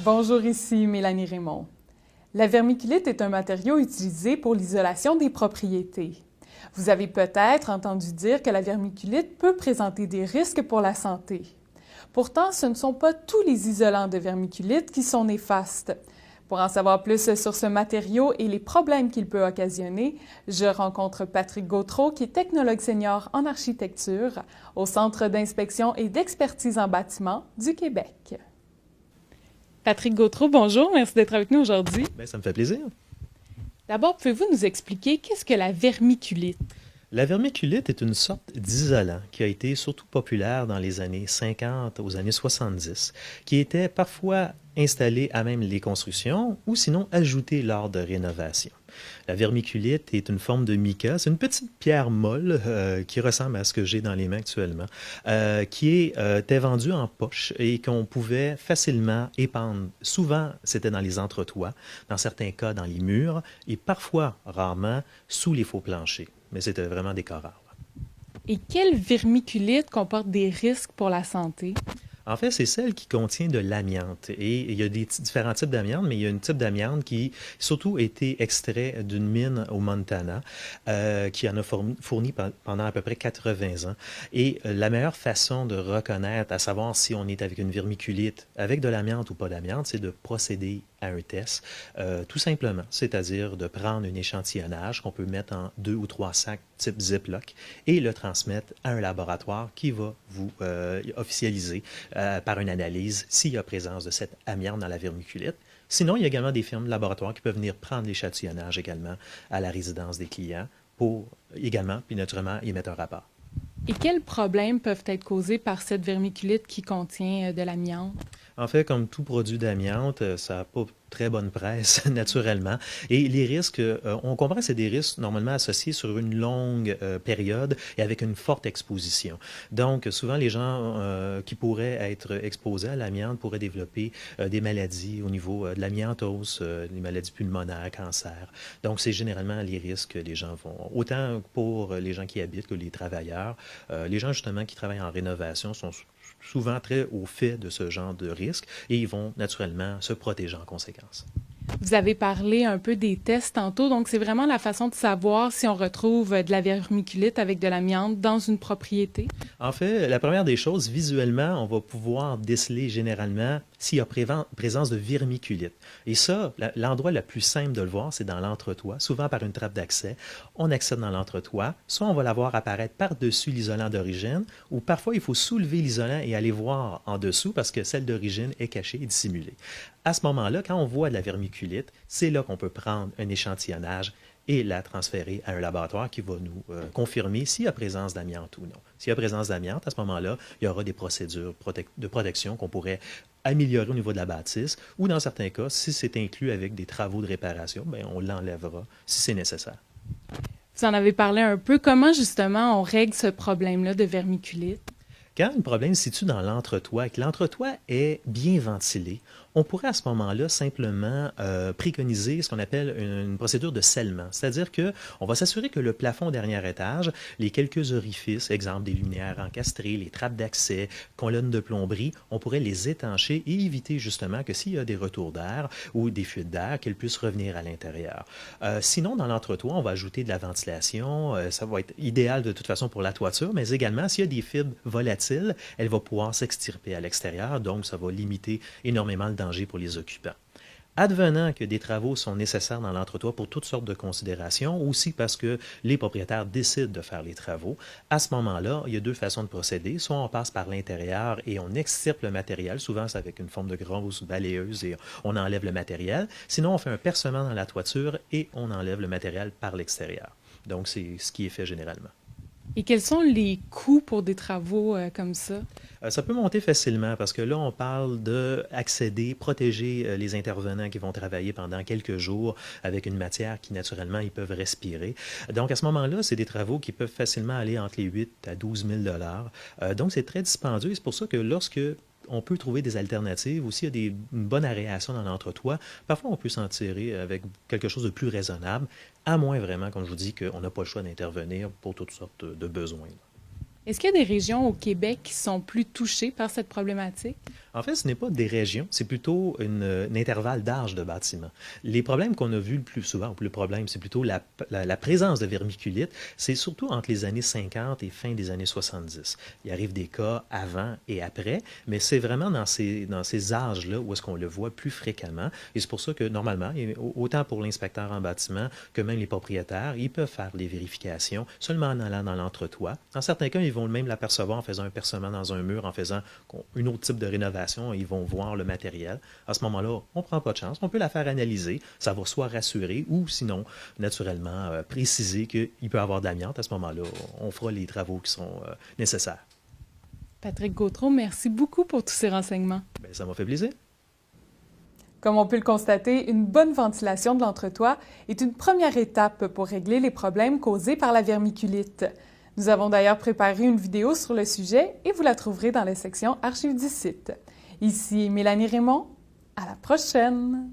Bonjour, ici Mélanie Raymond. La vermiculite est un matériau utilisé pour l'isolation des propriétés. Vous avez peut-être entendu dire que la vermiculite peut présenter des risques pour la santé. Pourtant, ce ne sont pas tous les isolants de vermiculite qui sont néfastes. Pour en savoir plus sur ce matériau et les problèmes qu'il peut occasionner, je rencontre Patrick Gautreau, qui est technologue senior en architecture au Centre d'inspection et d'expertise en bâtiment du Québec. Patrick Gautreau, bonjour, merci d'être avec nous aujourd'hui. Bien, ça me fait plaisir. D'abord, pouvez-vous nous expliquer qu'est-ce que la vermiculite? La vermiculite est une sorte d'isolant qui a été surtout populaire dans les années 50 aux années 70, qui était parfois installé à même les constructions ou sinon ajouté lors de rénovations. La vermiculite est une forme de mica, c'est une petite pierre molle qui ressemble à ce que j'ai dans les mains actuellement, qui était vendue en poche et qu'on pouvait facilement épandre. Souvent, c'était dans les entretoits, dans certains cas dans les murs et parfois, rarement, sous les faux planchers. Mais c'était vraiment des cas rares. Et quelle vermiculite comporte des risques pour la santé? En fait, c'est celle qui contient de l'amiante. Et il y a différents types d'amiante, mais il y a un type d'amiante qui surtout a été extrait d'une mine au Montana, qui en a fourni pendant à peu près 80 ans. Et la meilleure façon de reconnaître, à savoir si on est avec une vermiculite, avec de l'amiante ou pas d'amiante, c'est de procéder à un test, tout simplement. C'est-à-dire de prendre un échantillonnage qu'on peut mettre en 2 ou 3 sacs type Ziploc et le transmettre à un laboratoire qui va vous officialiser par une analyse s'il y a présence de cette amiante dans la vermiculite. Sinon, il y a également des firmes de laboratoire qui peuvent venir prendre l'échantillonnage également à la résidence des clients pour également, puis naturellement, y mettre un rapport. Et quels problèmes peuvent être causés par cette vermiculite qui contient de l'amiante? En fait, comme tout produit d'amiante, ça n'a pas très bonne presse, naturellement. Et les risques, on comprend que c'est des risques normalement associés sur une longue période et avec une forte exposition. Donc, souvent, les gens qui pourraient être exposés à l'amiante pourraient développer des maladies au niveau de l'amiantose, des maladies pulmonaires, cancer. Donc, c'est généralement les risques que les gens vont... Autant pour les gens qui habitent que les travailleurs. Les gens, justement, qui travaillent en rénovation sont souvent très au fait de ce genre de risque et ils vont naturellement se protéger en conséquence. Vous avez parlé un peu des tests tantôt, donc c'est vraiment la façon de savoir si on retrouve de la vermiculite avec de l'amiante dans une propriété? En fait, la première des choses, visuellement, on va pouvoir déceler généralement s'il y a présence de vermiculite. Et ça, l'endroit le plus simple de le voir, c'est dans l'entretoit, souvent par une trappe d'accès. On accède dans l'entretoit, soit on va la voir apparaître par-dessus l'isolant d'origine, ou parfois il faut soulever l'isolant et aller voir en dessous parce que celle d'origine est cachée et dissimulée. À ce moment-là, quand on voit de la vermiculite, c'est là qu'on peut prendre un échantillonnage et la transférer à un laboratoire qui va nous confirmer s'il y a présence d'amiante ou non. S'il y a présence d'amiante, à ce moment-là, il y aura des procédures de protection qu'on pourrait améliorer au niveau de la bâtisse ou dans certains cas, si c'est inclus avec des travaux de réparation, bien, on l'enlèvera si c'est nécessaire. Vous en avez parlé un peu. Comment, justement, on règle ce problème-là de vermiculite? Quand le problème se situe dans l'entretoit et que l'entretoit est bien ventilé, on pourrait à ce moment-là simplement préconiser ce qu'on appelle une procédure de scellement. C'est-à-dire qu'on va s'assurer que le plafond au dernier étage, les quelques orifices, exemple des lumières encastrées, les trappes d'accès, colonnes de plomberie, on pourrait les étancher et éviter justement que s'il y a des retours d'air ou des fuites d'air, qu'elles puissent revenir à l'intérieur. Sinon, dans l'entretoit, on va ajouter de la ventilation. Ça va être idéal de toute façon pour la toiture, mais également s'il y a des fibres volatiles, elle va pouvoir s'extirper à l'extérieur, donc ça va limiter énormément le danger pour les occupants. Advenant que des travaux sont nécessaires dans l'entretoit pour toutes sortes de considérations, aussi parce que les propriétaires décident de faire les travaux, à ce moment-là, il y a deux façons de procéder. Soit on passe par l'intérieur et on extirpe le matériel, souvent c'est avec une forme de grosse balayeuse et on enlève le matériel. Sinon, on fait un percement dans la toiture et on enlève le matériel par l'extérieur. Donc, c'est ce qui est fait généralement. Et quels sont les coûts pour des travaux comme ça? Ça peut monter facilement parce que là, on parle d'accéder, protéger les intervenants qui vont travailler pendant quelques jours avec une matière qui, naturellement, ils peuvent respirer. Donc, à ce moment-là, c'est des travaux qui peuvent facilement aller entre les 8 à 12 000 Donc, c'est très dispendieux. C'est pour ça que lorsque on peut trouver des alternatives. Aussi, il y a une bonne aération dans l'entretoit. Parfois, on peut s'en tirer avec quelque chose de plus raisonnable, à moins vraiment, comme je vous dis, qu'on n'a pas le choix d'intervenir pour toutes sortes de besoins. Est-ce qu'il y a des régions au Québec qui sont plus touchées par cette problématique? En fait, ce n'est pas des régions, c'est plutôt un intervalle d'âge de bâtiment. Les problèmes qu'on a vus le plus souvent, ou le problème, c'est plutôt la présence de vermiculite, c'est surtout entre les années 50 et fin des années 70. Il arrive des cas avant et après, mais c'est vraiment dans ces âges-là où est-ce qu'on le voit plus fréquemment. Et c'est pour ça que normalement, autant pour l'inspecteur en bâtiment que même les propriétaires, ils peuvent faire des vérifications seulement en allant dans l'entretoit. Dans certains cas, ils vont même l'apercevoir en faisant un percement dans un mur, en faisant un autre type de rénovation, ils vont voir le matériel. À ce moment-là, on ne prend pas de chance, on peut la faire analyser, ça va soit rassurer ou sinon, naturellement, préciser qu'il peut y avoir de l'amiante. À ce moment-là, on fera les travaux qui sont nécessaires. Patrick Gautreau, merci beaucoup pour tous ces renseignements. Bien, ça m'a fait plaisir. Comme on peut le constater, une bonne ventilation de l'entretoit est une première étape pour régler les problèmes causés par la vermiculite. Nous avons d'ailleurs préparé une vidéo sur le sujet et vous la trouverez dans la section archives du site. Ici Mélanie Raymond, à la prochaine!